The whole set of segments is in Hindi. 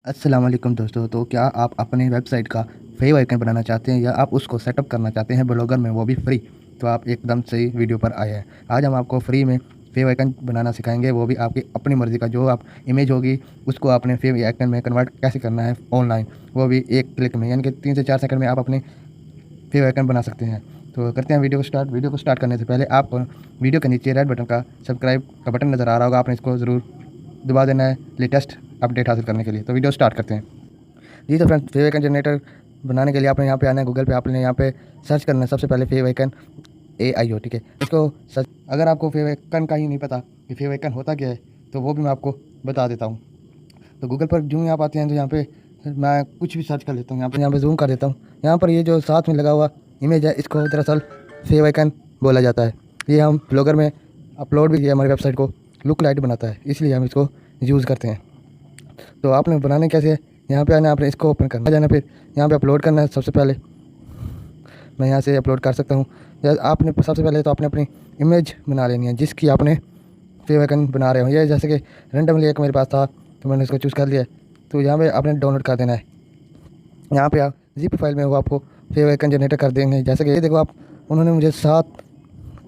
अस्सलाम वालेकुम दोस्तों। तो क्या आप अपने वेबसाइट का फेव आइकन बनाना चाहते हैं या आप उसको सेटअप करना चाहते हैं ब्लॉगर में, वो भी फ्री? तो आप एकदम सही वीडियो पर आए हैं। आज हम आपको फ्री में फेव आइकन बनाना सिखाएंगे, वो भी आपकी अपनी मर्ज़ी का। जो आप इमेज होगी उसको आपने फेव आइकन में कन्वर्ट कैसे करना है ऑनलाइन, वो भी एक क्लिक में, यानी कि 3 से 4 सेकंड में आप अपने फेव आइकन बना सकते हैं। तो करते हैं वीडियो को स्टार्ट। वीडियो को स्टार्ट करने से पहले आप वीडियो के नीचे रेड बटन का सब्सक्राइब का बटन नज़र आ रहा होगा, आपने इसको ज़रूर दबा देना है लेटेस्ट अपडेट हासिल करने के लिए। तो वीडियो स्टार्ट करते हैं। जी तो फ्रेंड्स, फेव आइकन जनरेटर बनाने के लिए आपने यहाँ पे आना है गूगल पे। आपने यहाँ पे सर्च करना है सबसे पहले फेव आइकन AIO, ठीक है। इसको सर्च, अगर आपको फेव आइकन का ही नहीं पता कि फेव आइकन होता क्या है, तो वो भी मैं आपको बता देता हूँ। तो गूगल पर जो आप आते हैं तो यहाँ पे मैं कुछ भी सर्च कर लेता हूँ। यहाँ पे जूम कर देता हूँ। यहाँ पर ये जो साथ में लगा हुआ इमेज है, इसको दरअसल फेव आइकन बोला जाता है। ये हम ब्लॉगर में अपलोड भी किया, हमारी वेबसाइट को लुक लाइट बनाता है, इसलिए हम इसको यूज़ करते हैं। तो आपने बनाने कैसे है, यहाँ पे आना, आपने इसको ओपन करना जाना, फिर यहाँ पे अपलोड करना है। सबसे पहले मैं यहाँ से अपलोड कर सकता हूँ, या आपने सबसे पहले तो आपने अपनी इमेज बना लेनी है जिसकी आपने फेव आइकन बना रहे हो। ये जैसे कि रेंडमली एक मेरे पास था तो मैंने इसको चूज़ कर लिया। तो यहाँ पे आपने डाउनलोड कर देना है। यहाँ पे आप जिप फाइल में वो आपको फेव आइकन जनरेटर कर देंगे। जैसे कि ये देखो, आप उन्होंने मुझे 7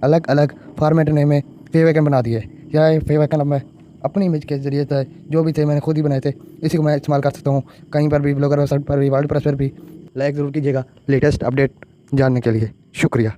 अलग अलग फॉर्मेट में फेव आइकन बना दिए। यह फेव आइकन अब मैं अपनी इमेज के ज़रिए से जो भी थे मैंने खुद ही बनाए थे, इसी को मैं इस्तेमाल कर सकता हूँ कहीं पर भी, ब्लॉगर वेबसाइट पर भी, वर्ल्ड प्रेस पर भी। लाइक ज़रूर कीजिएगा लेटेस्ट अपडेट जानने के लिए। शुक्रिया।